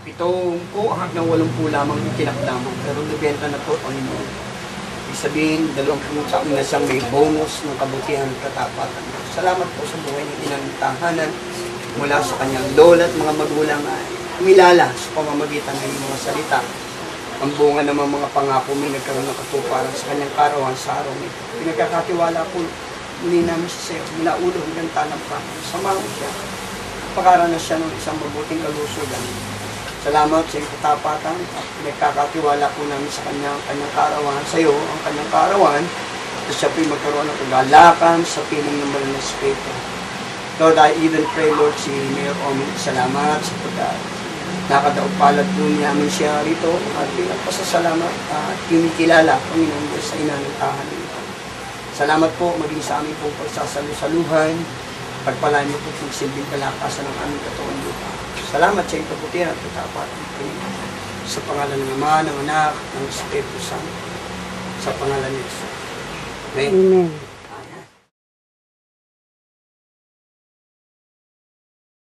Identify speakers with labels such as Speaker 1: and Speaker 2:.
Speaker 1: 7 po hanggang 8 po lamang yung tinakdaman. Pero nabenta na po, Panginoon. Ibig sabihin, 20 taon na siyang may bonus ng kabutihan at katapatan. Salamat po sa buhay ng inang tahanan mula sa kanyang lola at mga magulang ay umilala sa pamamagitan ng mga salita. Ang bunga naman mga pangako may nagkaroon ng katuparan sa kanyang karawan sa araw nito. Pinagkakatiwala po muli namin sa iyo, mula ulo hanggang talampakan. Samahan siya. Pagkaranas siya ng isang mabuting kalusugan. Salamat sa iyong katapatan at pinagkakatiwala po namin sa kanyang karawan, sa iyo, ang kanyang karawan, at siya po'y magkaroon ng kagalakan sa piling ng Banal na Espiritu. Lord, I even pray, Lord, si Mayor Omi, salamat sa nakadaupalad po namin siya rito at pinagpasasalamat at kinikilala, Panginoon Diyos, sa inanang tahanan nito. Salamat po maging sa aming pong pagsasalusaluhan, pagpalain mo po kung silbing kalakasan ng aming katawan lupa. Salamat sa iyong kabutihan at katapatan, Panginoon. Sa pangalan ng Ama, ng Anak, ng Espiritu Santo. Sa pangalan ni Jesus. Amen.
Speaker 2: Amen.